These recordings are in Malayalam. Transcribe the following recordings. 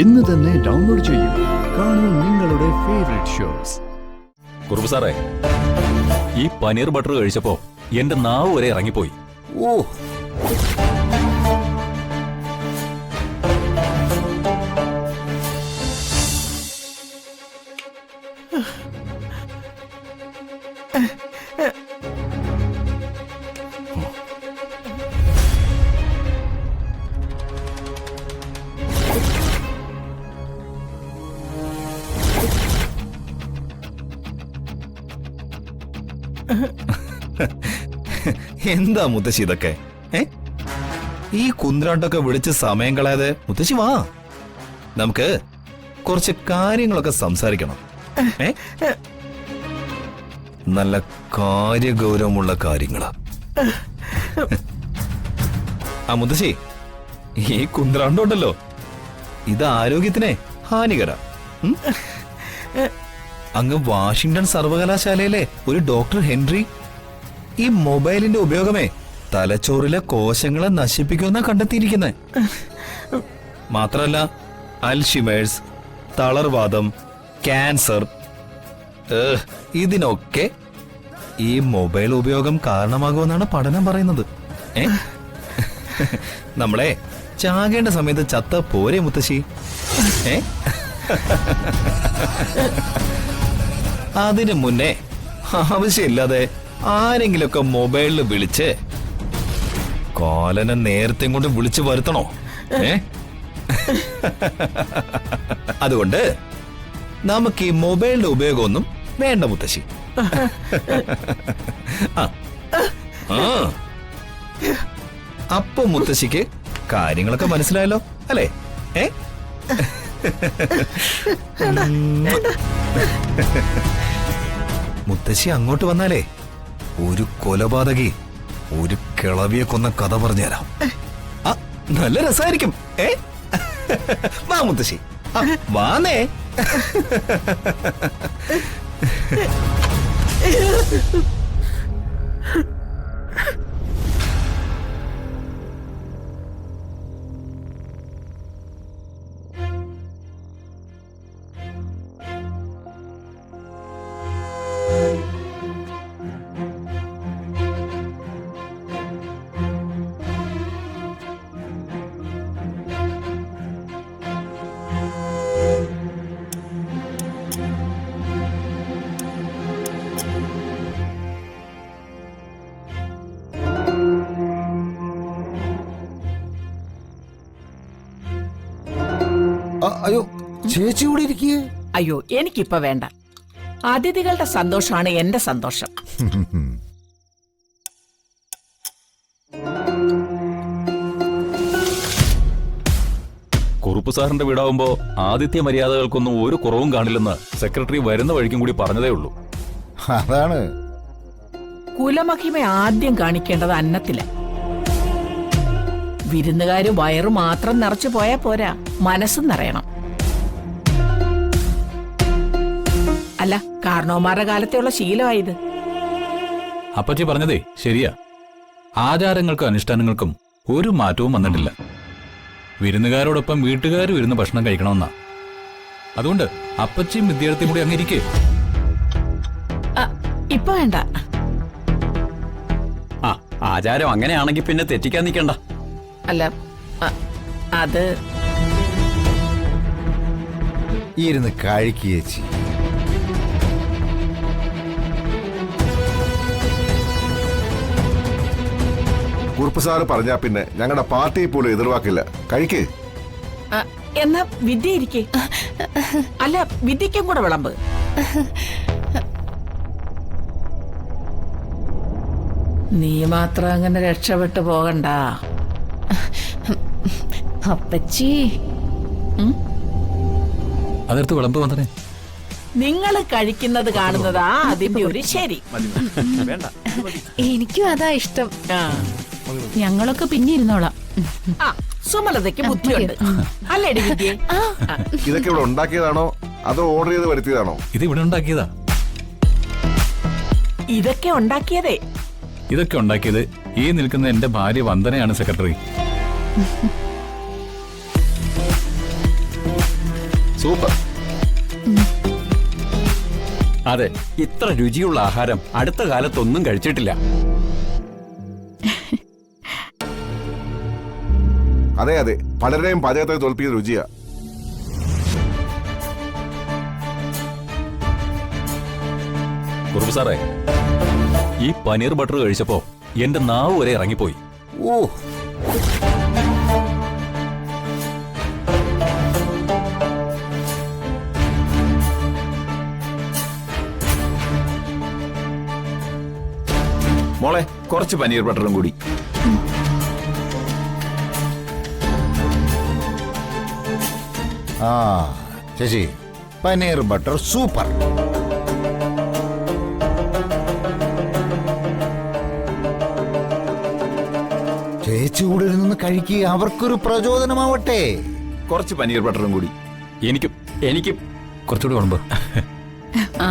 ഇന്ന് തന്നെ ഡൗൺലോഡ് ചെയ്യൂ. കാണൂ നിങ്ങളുടെ ഫേവറേറ്റ് ഷോസ്. കുറുപ്പ് സാറേ, ഈ പനീർ ബട്ടർ കഴിച്ചപ്പോ എന്റെ നാവ് വരെ ഇറങ്ങിപ്പോയി. ഓ, എന്താ മുത്തശ്ശി ഇതൊക്കെ? ഈ കുന്ത്രാണ്ടൊക്കെ വിളിച്ച് സമയം കളയാതെ മുത്തശ്ശി വാ, നമുക്ക് കുറച്ച് കാര്യങ്ങളൊക്കെ സംസാരിക്കണം. നല്ല കാര്യഗൗരവമുള്ള കാര്യങ്ങളാ. ആ മുത്തശ്ശി, ഈ കുന്ത്രാണ്ടുണ്ടല്ലോ, ഇത് ആരോഗ്യത്തിനെ ഹാനികരാ. അങ്ങ് വാഷിംഗ്ടൺ സർവകലാശാലയിലെ ഒരു ഡോക്ടർ ഹെൻറി ഈ മൊബൈലിന്റെ ഉപയോഗമേ തലച്ചോറിലെ കോശങ്ങളെ നശിപ്പിക്കുമെന്നാ കണ്ടെത്തിയിരിക്കുന്നത്. മാത്രല്ല അൽഷിമേഴ്സ്, തളർവാദം, ക്യാൻസർ, ഇതിനൊക്കെ ഈ മൊബൈൽ ഉപയോഗം കാരണമാകുമെന്നാണ് പഠനം പറയുന്നത്. നമ്മളെ ചാകേണ്ട സമയത്ത് ചത്ത പോരെ മുത്തശ്ശി? അതിനു മുന്നേ ആവശ്യമില്ലാതെ ആരെങ്കിലുമൊക്കെ മൊബൈലിൽ വിളിച്ച് കോലനെ നേരത്തെ കൊണ്ട് വിളിച്ചു വരുത്തണോ? അതുകൊണ്ട് നമുക്ക് ഈ മൊബൈലിന്റെ ഉപയോഗമൊന്നും വേണ്ട മുത്തശ്ശി. അപ്പൊ മുത്തശ്ശിക്ക് കാര്യങ്ങളൊക്കെ മനസ്സിലായല്ലോ അല്ലേ? മുത്തശ്ശി അങ്ങോട്ട് വന്നാലേ ഒരു കൊലപാതകി ഒരു കിളവിയെ കൊന്ന കഥ പറഞ്ഞുതരാം. നല്ല രസമായിരിക്കും. വാ മുത്തശ്ശി, വാന്നേ. അയ്യോ, ചേച്ചി കൂടെ ഇരിക്കുക. അയ്യോ, എനിക്കിപ്പോ വേണ്ട. അതിഥികളുടെ സന്തോഷമാണ് എന്റെ സന്തോഷം. കുറുപ്പ് സാറിന്റെ വീടാവുമ്പോ ആതിഥ്യ മര്യാദകൾക്കൊന്നും ഒരു കുറവും കാണില്ലെന്ന് സെക്രട്ടറി വരുന്ന വഴിക്കും കൂടി പറഞ്ഞതേ ഉള്ളൂ. അതാണ് കുലമഹിമ ആദ്യം കാണിക്കേണ്ടത് അന്നത്തില. വിരുന്നുകാര് വയറു മാത്രം നിറച്ചു പോയാ പോരാ, മനസ്സും നിറയണം. അല്ല, കാരണവന്മാരുടെ കാലത്തെയുള്ള ശീലമായത്. അപ്പച്ചി പറഞ്ഞതേ ശരിയാ. ആചാരങ്ങൾക്കും അനുഷ്ഠാനങ്ങൾക്കും ഒരു മാറ്റവും വന്നിട്ടില്ല. വിരുന്നുകാരോടൊപ്പം വീട്ടുകാരും ഇരുന്ന് ഭക്ഷണം കഴിക്കണമെന്നാ. അതുകൊണ്ട് അപ്പച്ചിയും വിദ്യാർത്ഥിയും കൂടി അങ്ങിരിക്കേ. ഇപ്പൊ വേണ്ട. ആചാരം അങ്ങനെയാണെങ്കിൽ പിന്നെ തെറ്റിക്കാൻ നിൽക്കണ്ട. അല്ല, അത് ഇരുന്ന് കഴിക്കേച്ചി. കുറുപ്പ് സാറ് പറഞ്ഞാ പിന്നെ ഞങ്ങളുടെ പാർട്ടി പോലും എതിർവാക്കില്ല. കഴിക്ക്. എന്നാ വിദ്യ ഇരിക്കേ. അല്ല, വിദ്യക്കും കൂടെ വിളമ്പ്. നീ മാത്രം അങ്ങനെ രക്ഷപ്പെട്ടു പോകണ്ട. അപ്പച്ചി, അതെടുത്ത് വിളമ്പ് വന്നേ. നിങ്ങൾ കഴിക്കുന്നത് കാണുന്നതാ അതിന്റെ ഒരു ശരി. എനിക്കും അതാ ഇഷ്ടം. ഞങ്ങളൊക്കെ പിന്നെ ഇരുന്നോളാം. സുമലതയ്ക്ക് ബുദ്ധിയുണ്ട് അല്ലേടി വിദ്യ? ഇതൊക്കെ ഇവിടെ ഉണ്ടാക്കിയതാണോ അതോ ഓർഡർ ചെയ്ത് വരുത്തിയതാണോ? ഇത് ഇവിടെ ഉണ്ടാക്കിയതാ. ഇതൊക്കെ ഉണ്ടാക്കിയതേ. ഇതൊക്കെ ഉണ്ടാക്കിയത് ഈ നിൽക്കുന്ന എന്റെ ഭാര്യ വന്ദനയാണ് സെക്രട്ടറി. സൂപ്പർ. അതെ, ഇത്ര രുചിയുള്ള ആഹാരം അടുത്ത കാലത്തൊന്നും കഴിച്ചിട്ടില്ല. അതെ അതെ, പലരെയും പാചകത്തെ തോൽപ്പിക്കുന്ന രുചിയാ. കുറുപ്പ് സാറേ, ഈ പനീർ ബട്ടർ കഴിച്ചപ്പോ എന്റെ നാവ് വരെ ഇറങ്ങിപ്പോയി. ഓ മോളെ, കുറച്ച് പനീർ ബട്ടറും കൂടി. ആ ചേച്ചി, പനീർ ബട്ടർ സൂപ്പർ. ചേച്ചി കൂടെ നിന്ന് കഴിക്കുക, അവർക്കൊരു പ്രചോദനമാവട്ടെ. കുറച്ച് പനീർ ബട്ടറും കൂടി. എനിക്കും കുറച്ചുകൂടി കുഴമ്പ്. ആ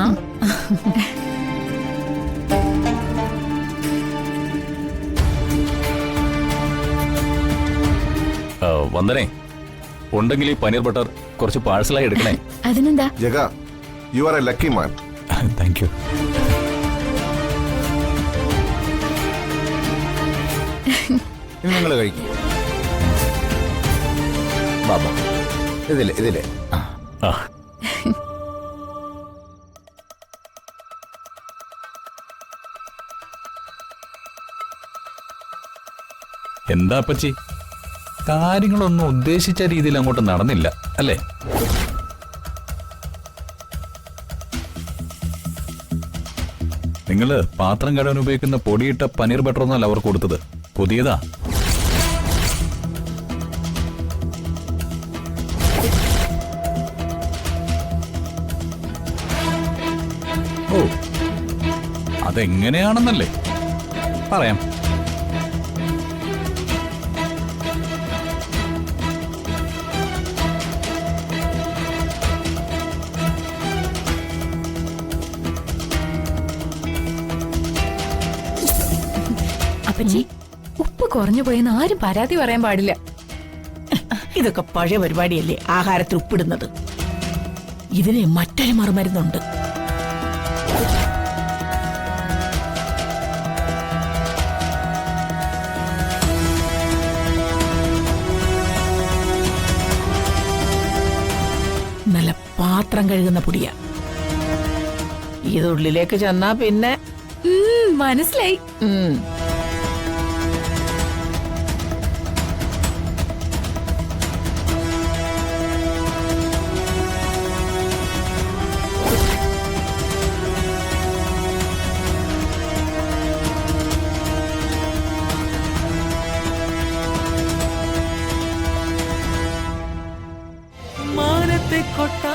വന്ദനേ, ഉണ്ടെങ്കിൽ ഈ പനീർ ബട്ടർ കുറച്ച് പാഴ്സലായി എടുക്കണേ. അതിനെന്താ? Jaga, you are a lucky man. Thank you. ഇനി നിങ്ങൾ കഴിക്കുക. ബാബാ, ഇതിലെ ആ ആ, എന്താ അപ്പച്ചി, കാര്യങ്ങളൊന്നും ഉദ്ദേശിച്ച രീതിയിൽ അങ്ങോട്ട് നടന്നില്ല അല്ലേ? നിങ്ങള് പാത്രം കഴുകാൻ ഉപയോഗിക്കുന്ന പൊടിയിട്ട പനീർ ബട്ടർ ഒന്നല്ല അവർക്ക് കൊടുത്തത്, പുതിയതാ. ഓ, അതെങ്ങനെയാണെന്നല്ലേ പറയാം. അപ്പച്ചി, ഉപ്പ് കുറഞ്ഞു പോയെന്ന് ആരും പരാതി പറയാൻ പാടില്ല. ഇതൊക്കെ പഴയ പരിപാടിയല്ലേ, ആഹാരത്തിൽ ഉപ്പിടുന്നത്. ഇതിന് മറ്റൊരു മറുമരുന്നുണ്ട്. നല്ല പാത്രം കഴുകുന്ന പൊടിയാ. ഇതുള്ളിലേക്ക് ചെന്നാ പിന്നെ മനസ്സിലായി. ഉം. മാനത്തെ കൊട്ടാ